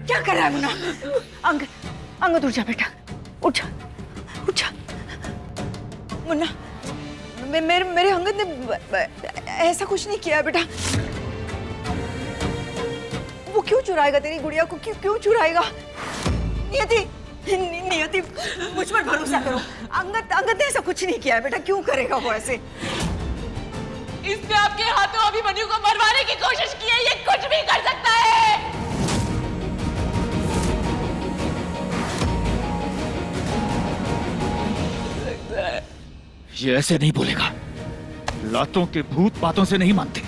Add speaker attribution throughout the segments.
Speaker 1: क्या कर रहा है मुन्ना? अंगद, अंगद उठ जा बेटा, उठ जा, उठ जा। मुन्ना, मेरे अंगद ने ऐसा कुछ नहीं किया बेटा। वो क्यों चुराएगा तेरी गुड़िया को? क्यों चुराएगा? नियति, नियति, मुझ पर भरोसा करो। अंगद ने ऐसा कुछ नहीं किया है बेटा। क्यों करेगा वो ऐसे?
Speaker 2: इसने आपके हाथों अभिमन्यु को मरवाने की कोशिश की है। ये कुछ भी कर सकता है।
Speaker 3: ये ऐसे नहीं बोलेगा। लातों के भूत बातों से नहीं मानते।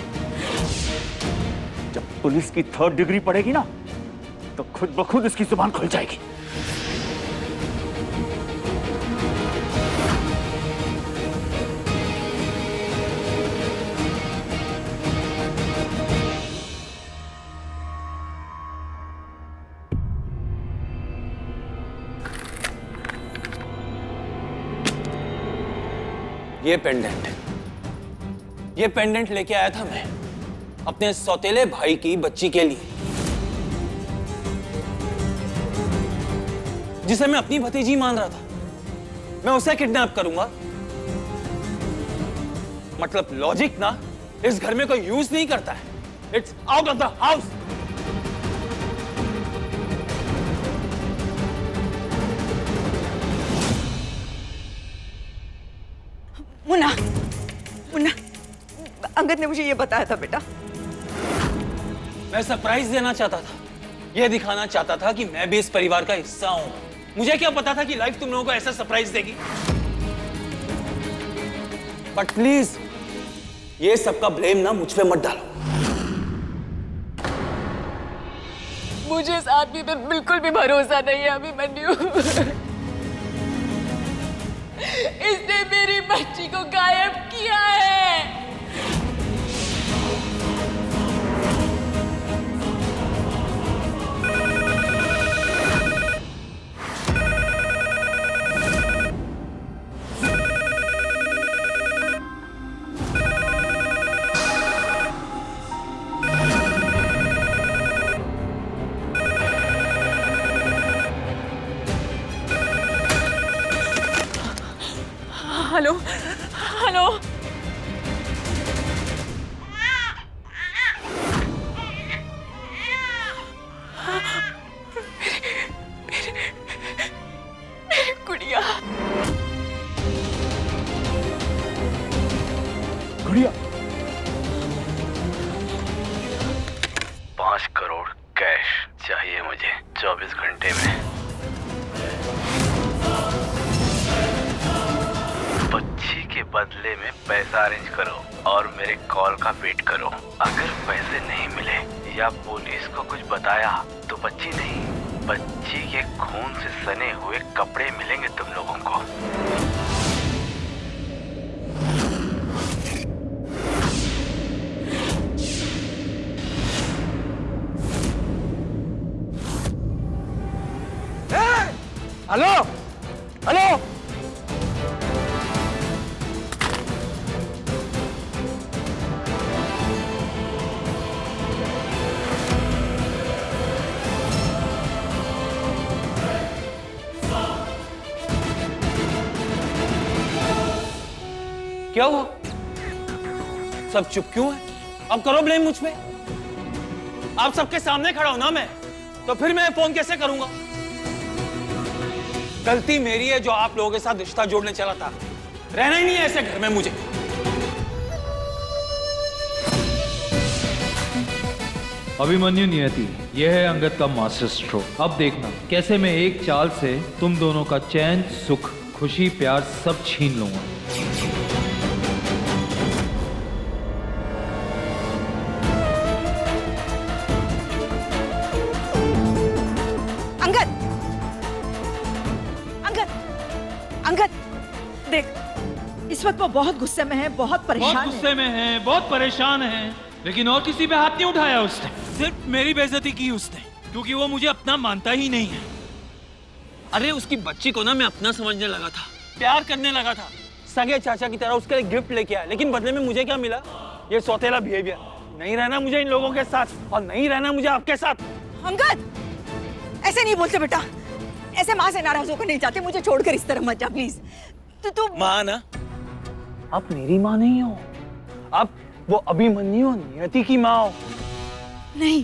Speaker 3: जब पुलिस की 3rd डिग्री पड़ेगी ना, तो खुद ब खुद इसकी जुबान खुल जाएगी।
Speaker 4: ये पेंडेंट लेके आया था मैं अपने सौतेले भाई की बच्ची के लिए, जिसे मैं अपनी भतीजी मान रहा था। मैं उसे किडनैप करूंगा? मतलब लॉजिक ना इस घर में कोई यूज नहीं करता है। It's out of the house.
Speaker 1: Munna, Munna, Angad ने मुझे ये बताया था बेटा।
Speaker 4: मैं सरप्राइज देना चाहता था, यह दिखाना चाहता था कि मैं भी इस परिवार का हिस्सा हूं। मुझे क्या पता था कि लाइफ तुम लोगों को ऐसा सरप्राइज देगी। बट प्लीज ये सबका ब्लेम ना मुझ पे मत डालो।
Speaker 2: मुझे इस आदमी पे बिल्कुल भी भरोसा नहीं है अभिमन्यु। इसने मेरी बच्ची को गायब किया है। Hello, hello. मेरी गुड़िया।
Speaker 3: गुड़िया?
Speaker 5: 5 करोड़ कैश चाहिए मुझे 24 घंटे में। बच्ची के बदले में पैसा अरेंज करो और मेरे कॉल का वेट करो। अगर पैसे नहीं मिले या पुलिस को कुछ बताया तो बच्ची नहीं, बच्ची के खून से सने हुए कपड़े मिलेंगे तुम लोगों को।
Speaker 4: Hello, hello. क्या हुआ? सब चुप क्यों है? अब करो ब्लेम मुझ पे। आप सबके सामने खड़ा हूं ना मैं, तो फिर मैं फोन कैसे करूंगा? गलती मेरी है जो आप लोगों के साथ रिश्ता जोड़ने चला था। रहना ही नहीं है ऐसे घर में मुझे।
Speaker 6: अभिमन्यु, नियति, यह है अंगद का मास्टर स्ट्रोक। अब देखना कैसे मैं एक चाल से तुम दोनों का चैन, सुख, खुशी, प्यार सब छीन लूंगा।
Speaker 1: अंगद, अंगद, अंगद, देख, इस वक्त वो बहुत गुस्से में है, बहुत परेशान
Speaker 6: बहुत गुस्से में है, बहुत परेशान है, लेकिन और किसी पे हाथ नहीं उठाया उसने। सिर्फ मेरी बेइज्जती की उसने, क्योंकि वो मुझे अपना मानता ही नहीं है।
Speaker 4: अरे उसकी बच्ची को ना मैं अपना समझने लगा था, प्यार करने लगा था, सगे चाचा की तरह उसके लिए गिफ्ट लेके आया। लेकिन बदले में मुझे क्या मिला? ये सौतेला बिहेवियर। नहीं रहना मुझे इन लोगों के साथ, और नहीं रहना मुझे आपके साथ।
Speaker 1: अंगद, ऐसे नहीं बोलते बेटा, ऐसे माँ से नाराज होकर नहीं जाते। मुझे छोड़कर इस तरह मत जा प्लीज। तू
Speaker 4: माँ ना, आप मेरी माँ नहीं हो, आप वो अभिमन्यु और नियति की माँ हो।
Speaker 1: नहीं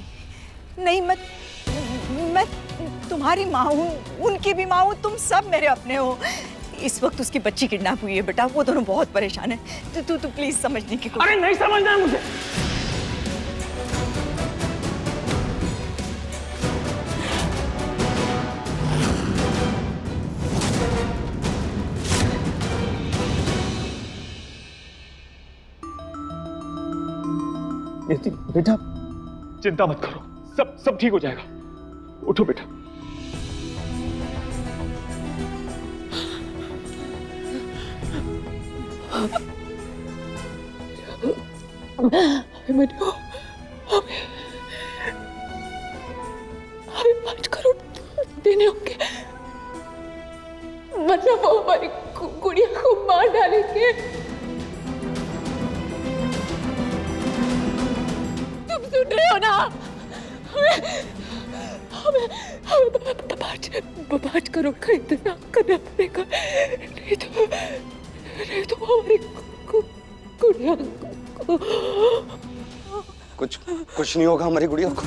Speaker 1: नहीं, मैं तुम्हारी माँ हूँ, उनकी भी माँ हूँ, तुम सब मेरे अपने हो। इस वक्त उसकी बच्ची किडनैप हुई है बेटा, वो दोनों बहुत परेशान है। तू प्लीज समझने की कोशिश।
Speaker 4: अरे नहीं समझना है मुझे।
Speaker 3: बेटा चिंता मत करो, सब ठीक हो जाएगा। उठो बेटा।
Speaker 2: अभिमन्यु, हमें 5 करोड़ देने होंगे, वरना वो हमारी गुड़िया को मार डालेंगे। तुम सुन रहे हो ना? हमें 5 करोड़ का इंतजाम करना पड़ेगा, नहीं तो हमारी गुड़िया को
Speaker 7: कुछ नहीं होगा हमारी गुड़िया को।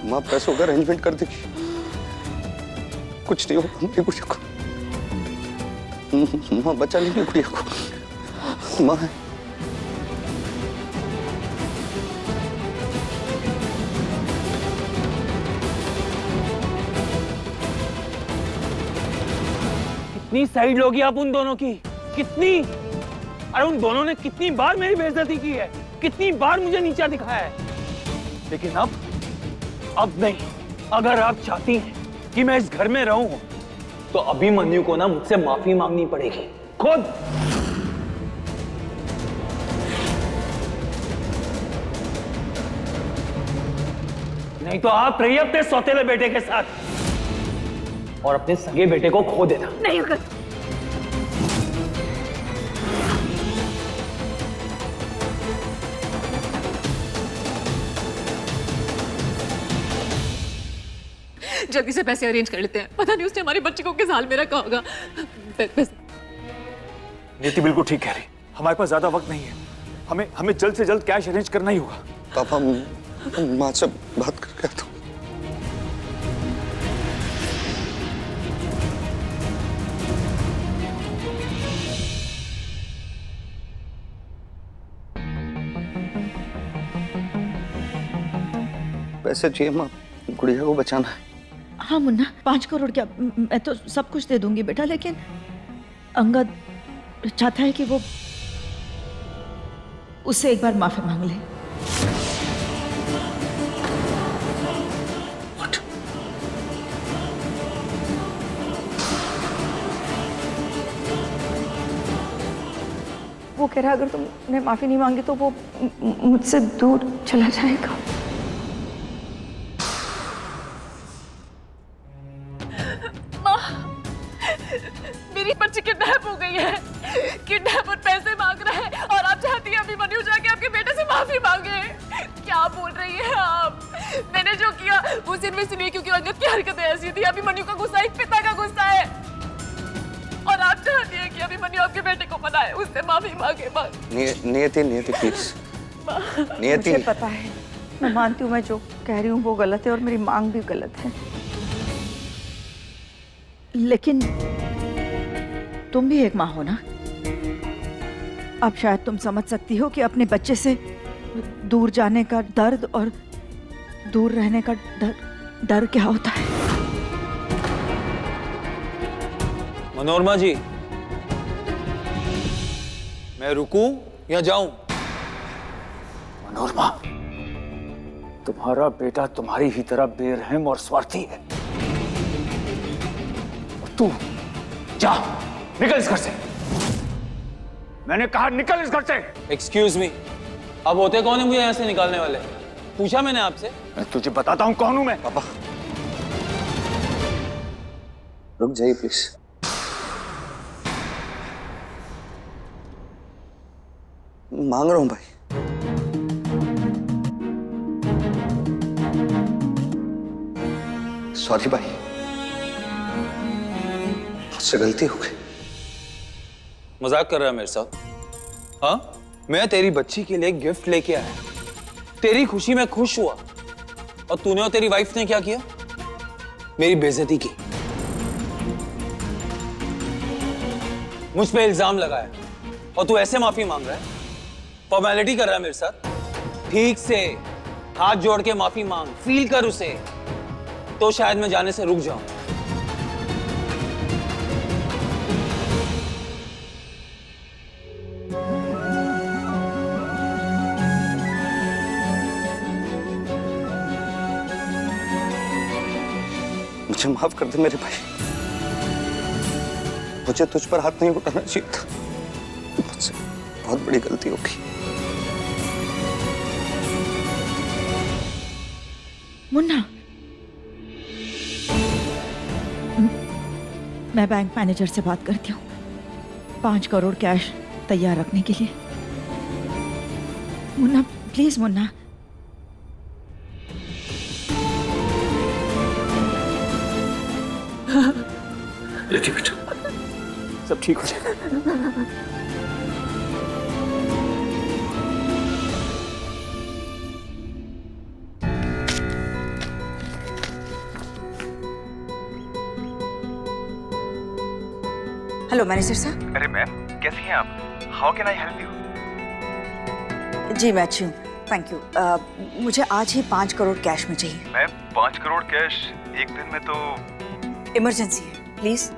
Speaker 7: माँ पैसों का अरेंजमेंट कर देगी, कुछ नहीं होगा हमारी गुड़िया को। माँ बचा लेंगे गुड़िया को, माँ है।
Speaker 4: कितनी साइड लोगी आप उन दोनों की, कितनी? अरे उन दोनों ने कितनी बार मेरी बेइज्जती की है, कितनी बार मुझे नीचा दिखाया है, लेकिन अब नहीं। अगर आप चाहती हैं कि मैं इस घर में रहूं, तो अभिमन्यु को ना मुझसे माफी मांगनी पड़ेगी, खुद। नहीं तो आप रहिए अपने सौतेले बेटे के साथ और अपने सगे बेटे को खो देना।
Speaker 1: नहीं होगा।
Speaker 2: जल्दी से पैसे अरेंज कर लेते हैं, पता नहीं उसने हमारे बच्चे को किस हाल में रखा होगा।
Speaker 3: नीति बिल्कुल ठीक कह रही, हमारे पास ज्यादा वक्त नहीं है, हमें जल्द से जल्द कैश अरेंज करना ही होगा।
Speaker 7: पापा माँ से बात करके आता हूँ। पैसे चाहिए माँ, गुड़िया को बचाना है।
Speaker 1: हाँ मुन्ना, 5 करोड़ क्या, मैं तो सब कुछ दे दूंगी बेटा, लेकिन अंगद चाहता है कि वो उससे एक बार माफी मांग ले। वो कह रहा है अगर तुमने माफी नहीं मांगी तो वो मुझसे दूर चला जाएगा।
Speaker 2: मेरी बच्ची किडनैप हो गई है, किडनैप और पैसे मांग रहा है, और आप चाहती हैं अभिमन्यु जाके आपके बेटे से माफी मांगे? क्या बोल रही है आप? मैंने जो किया वो सिर्फ इसलिए क्योंकि अंगद की हरकतें ऐसी थी। अभिमन्यु का गुस्सा एक पिता का गुस्सा है, और आप चाहती हैं कि अभिमन्यु आपके बेटे को मनाए, उससे माफी मांगे।
Speaker 7: नियति प्लीज। नियति,
Speaker 1: मुझे पता है, मैं मानती हूँ मैं जो कह रही हूँ वो गलत है और मेरी मांग भी गलत है, लेकिन तुम भी एक माँ हो ना। अब शायद तुम समझ सकती हो कि अपने बच्चे से दूर जाने का दर्द और दूर रहने का डर क्या होता है।
Speaker 4: मनोरमा जी, मैं रुकूं या जाऊं?
Speaker 3: मनोरमा, तुम्हारा बेटा तुम्हारी ही तरह बेरहम और स्वार्थी है। तू जा, निकल इस घर से। मैंने कहा निकल इस घर से।
Speaker 4: एक्सक्यूज मी, अब होते कौन है मुझे यहाँ से निकालने वाले? पूछा मैंने आपसे।
Speaker 3: मैं तुझे बताता हूँ कौन हूं मैं।
Speaker 7: पापा रुक जाइए प्लीज। मांग रहा हूं भाई। सॉरी भाई, मुझसे गलती हो गई।
Speaker 4: मजाक कर रहा है मेरे साथ? हाँ, मैं तेरी बच्ची के लिए गिफ्ट लेके आया, तेरी खुशी में खुश हुआ, और तूने और तेरी वाइफ ने क्या किया? मेरी बेइज्जती की, मुझ पे इल्जाम लगाया, और तू ऐसे माफी मांग रहा है, फॉर्मेलिटी कर रहा है मेरे साथ? ठीक से हाथ जोड़ के माफी मांग, फील कर उसे, तो शायद मैं जाने से रुक जाऊं।
Speaker 7: मुझे माफ कर दे मेरे भाई, मुझे तुझ पर हाथ नहीं उठाना चाहिए था, मुझसे बहुत बड़ी गलती हो गई।
Speaker 1: मुन्ना, मैं बैंक मैनेजर से बात करती हूँ, 5 करोड़ कैश तैयार रखने के लिए। मुन्ना प्लीज, मुन्ना।
Speaker 7: देखिए बेटा, सब ठीक हो जाएगा।
Speaker 1: हेलो मैनेजर साहब।
Speaker 8: अरे मैम, कैसी हैं आप? How can I help you?
Speaker 1: जी मैं अच्छी हूँ, थैंक यू। मुझे आज ही 5 करोड़ कैश में चाहिए।
Speaker 8: मैम 5 करोड़ कैश एक दिन में तो...
Speaker 1: इमरजेंसी है, please.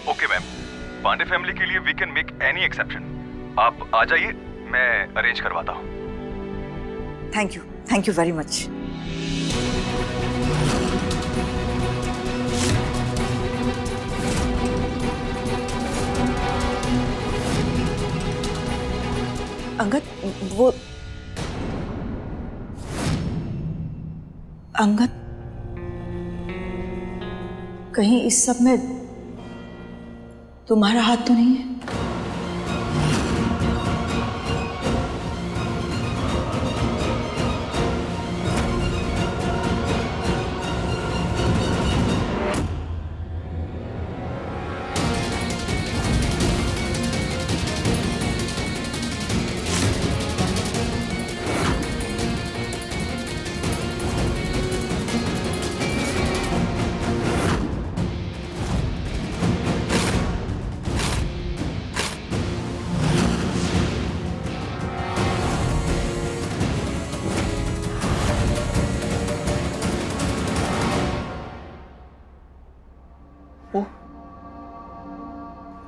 Speaker 8: Okay ma'am, Pandey family के लिए we can make any exception. आप आ जाइए, मैं अरेंज करवाता हूँ।
Speaker 1: Thank you very much. Angad, Angad, कहीं इस सब में तुम्हारा हाथ तो नहीं है?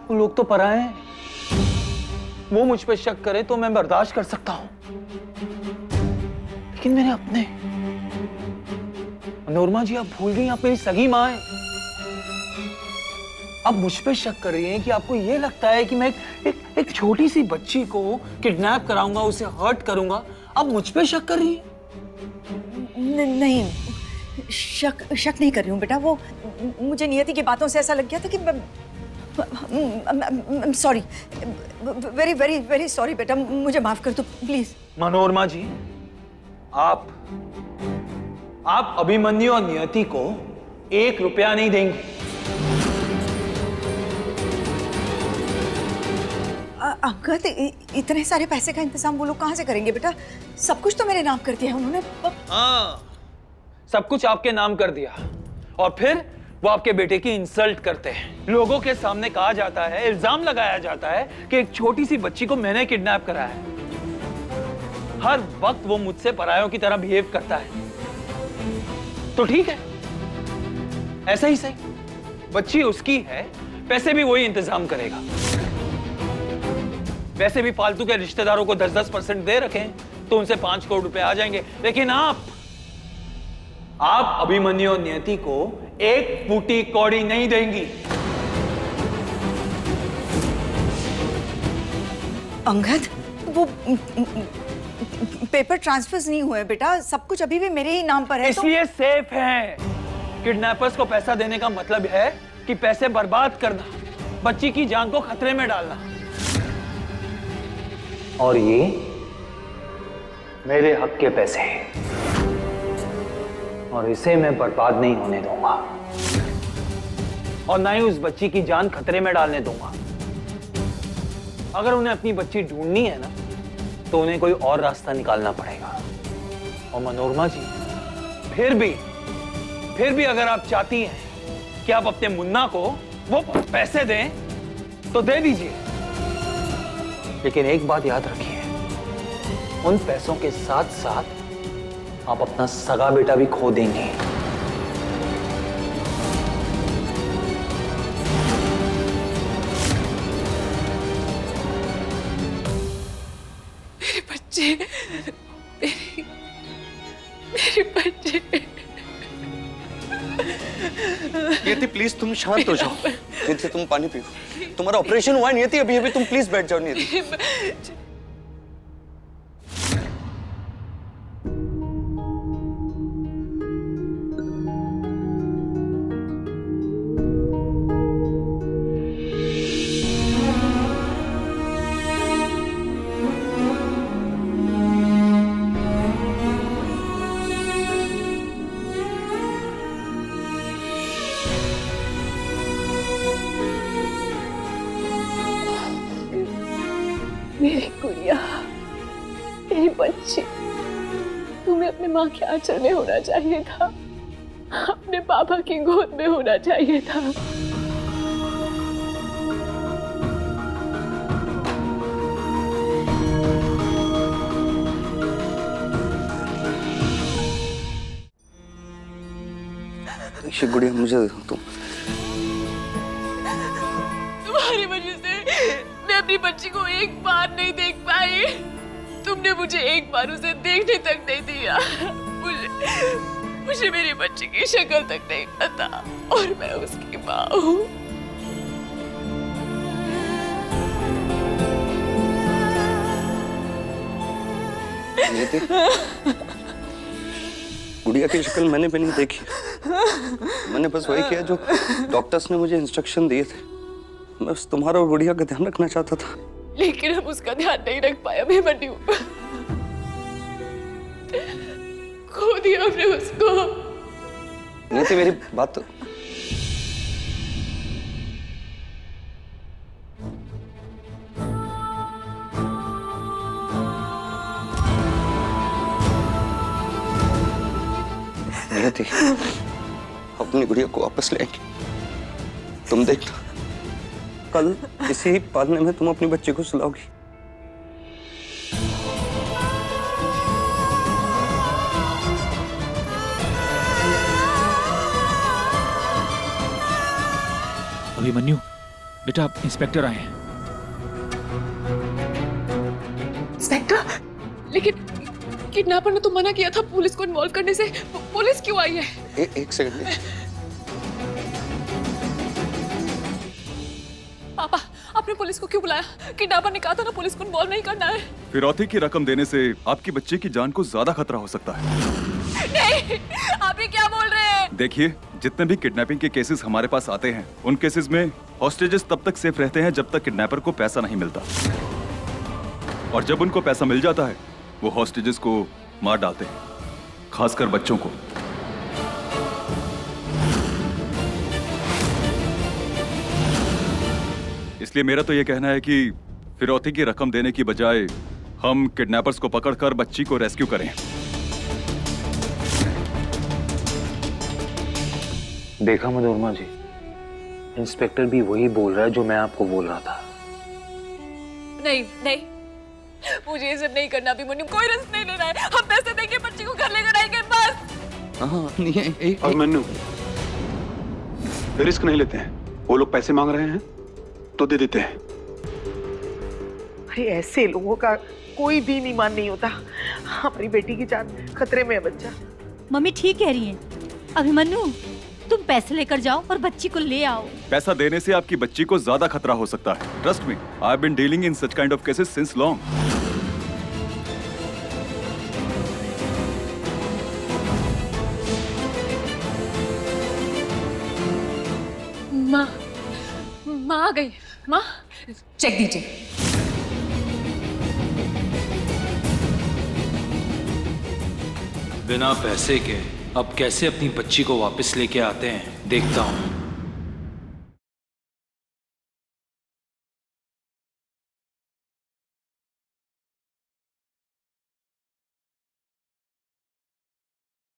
Speaker 4: वो लोग तो पराए हैं, वो मुझ पे शक करे तो मैं बर्दाश्त कर सकता हूं, लेकिन मेरे अपने... मनोरमा जी, आप भूल गई, आप मेरी सगी मां हैं। आप मुझ पे शक कर रही हैं कि आपको ये लगता है कि मैं एक छोटी सी बच्ची को किडनैप कराऊंगा, उसे हर्ट करूंगा। आप मुझ पे शक कर रही हैं?
Speaker 1: नहीं, शक नहीं कर रही हूँ बेटा। वो मुझे नियति की बातों से ऐसा लग गया था कि sorry, very very very sorry बेटा, मुझे माफ कर दो प्लीज।
Speaker 4: मनोरमा जी, आप अभिमन्यु और नियति को 1 रुपया नहीं देंगे।
Speaker 1: अंगद, इतने सारे पैसे का इंतजाम वो लोग कहाँ से करेंगे बेटा? सब कुछ तो मेरे नाम कर दिया उन्होंने।
Speaker 4: हाँ, सब कुछ आपके नाम कर दिया, और फिर वो आपके बेटे की इंसल्ट करते हैं। लोगों के सामने कहा जाता है, इल्जाम लगाया जाता है कि एक छोटी सी बच्ची को मैंने किडनैप करा है। हर वक्त वो मुझसे परायों की तरह बिहेव करता है। तो ठीक है, ऐसा ही सही, बच्ची उसकी है, पैसे भी वही इंतजाम करेगा। वैसे भी फालतू के रिश्तेदारों को 10-10% दे रखें तो उनसे 5 करोड़ रुपए आ जाएंगे, लेकिन आप अभिमन्यु और नियति को 1 फूटी कौड़ी नहीं देंगी।
Speaker 1: अंगद, वो पेपर ट्रांसफर्स नहीं हुए बेटा, सब कुछ अभी भी मेरे ही नाम पर है।
Speaker 4: इसलिए सेफ है। किडनैपर्स को पैसा देने का मतलब है कि पैसे बर्बाद करना, बच्ची की जान को खतरे में डालना। और ये मेरे हक के पैसे हैं, और इसे मैं बर्बाद नहीं होने दूंगा, और ना ही उस बच्ची की जान खतरे में डालने दूंगा। अगर उन्हें अपनी बच्ची ढूंढनी है ना, तो उन्हें कोई और रास्ता निकालना पड़ेगा। और मनोरमा जी, फिर भी अगर आप चाहती हैं कि आप अपने मुन्ना को वो पैसे दें, तो दे दीजिए। लेकिन एक बात याद रखिए, उन पैसों के साथ साथ आप अपना सगा बेटा भी खो देंगे।
Speaker 2: मेरे बच्चे, मेरे बच्चे।
Speaker 7: नियति प्लीज तुम शांत हो जाओ। नियति तुम पानी पियो, तुम्हारा ऑपरेशन हुआ है नियति, अभी अभी तुम प्लीज बैठ जाओ नियति।
Speaker 2: मेरी गुड़िया, मेरी बच्ची, तुम्हें अपने माँ के आंचल में होना चाहिए था, अपने पापा की गोद में होना चाहिए था।
Speaker 7: ये गुड़िया मुझे दे दो तुम।
Speaker 2: तुम्हारी वजह से मैं अपनी बच्ची को एक बार नहीं देख पाई। तुमने मुझे एक बार उसे देखने तक नहीं दिया। मुझे मेरी बच्ची की शक्ल तक नहीं पता, और मैं उसकी माँ हूँ।
Speaker 7: गुड़िया की शक्ल मैंने भी नहीं देखी, मैंने बस वही किया जो डॉक्टर्स ने मुझे इंस्ट्रक्शन दिए थे। मैं बस तुम्हारा और गुड़िया का ध्यान रखना चाहता था,
Speaker 2: लेकिन हम उसका ध्यान नहीं रख पाया। मैं बनी हूँ, खो दिया हमने उसको।
Speaker 7: नहीं थी मेरी बात तो। नहीं थी, अपनी गुड़िया को वापस लेंगे। तुम देखना, कल इसी पालने में तुम अपनी बच्ची को सुलाओगी।
Speaker 9: अभिमन्यु, बेटा इंस्पेक्टर आए हैं।
Speaker 2: इंस्पेक्टर? लेकिन किडनैपर ने तो मना किया था पुलिस को इन्वॉल्व करने से। पुलिस क्यों आई है?
Speaker 7: एक सेकंड।
Speaker 2: पापा, आपने पुलिस को क्यों बुलाया? किडनैपर ने कहा था ना पुलिस को इन्वॉल्व नहीं करना है।
Speaker 8: फिरौती की रकम देने से आपकी बच्ची की जान को ज्यादा खतरा हो सकता है।
Speaker 2: नहीं, आप ये क्या बोल रहे हैं?
Speaker 8: देखिए, जितने भी किडनैपिंग के केसेस हमारे पास आते हैं, उन केसेस में हॉस्टेजेस तब तक सेफ रहते हैं जब तक किडनैपर को पैसा नहीं मिलता, और जब उनको पैसा मिल जाता है वो हॉस्टेजेस को मार डालते हैं, खासकर बच्चों को। इसलिए मेरा तो ये कहना है कि फिरौती की रकम देने की बजाय हम किडनैपर्स को पकड़कर बच्ची को रेस्क्यू करें।
Speaker 4: देखा मनोरमा जी, इंस्पेक्टर भी वही बोल रहा है जो मैं आपको बोल रहा था।
Speaker 2: नहीं नहीं, मुझे ये सब नहीं करना। अभिमन्यु, कोई रिस्क नहीं लेना है। हम पैसे देंगे, बच्ची को घर लेकर आएंगे, बस।
Speaker 7: हाँ नहीं,
Speaker 10: और मन्नू, रिस्क नहीं लेते हैं। वो लोग पैसे मांग रहे हैं तो दे देते हैं।
Speaker 11: अरे ऐसे लोगों का कोई भी ईमान नहीं होता। हमारी बेटी की जान खतरे में है बच्चा।
Speaker 12: मम्मी ठीक कह रही हैं। अभिमन्यु, तुम पैसे लेकर जाओ और बच्ची को ले आओ।
Speaker 8: पैसा देने से आपकी बच्ची को ज्यादा खतरा हो सकता है। Trust me, I have been dealing in such kind of cases since long.
Speaker 2: माँ आ गई। माँ, चेक दीजिए।
Speaker 6: बिना पैसे के अब कैसे अपनी बच्ची को वापस लेके आते हैं देखता हूँ।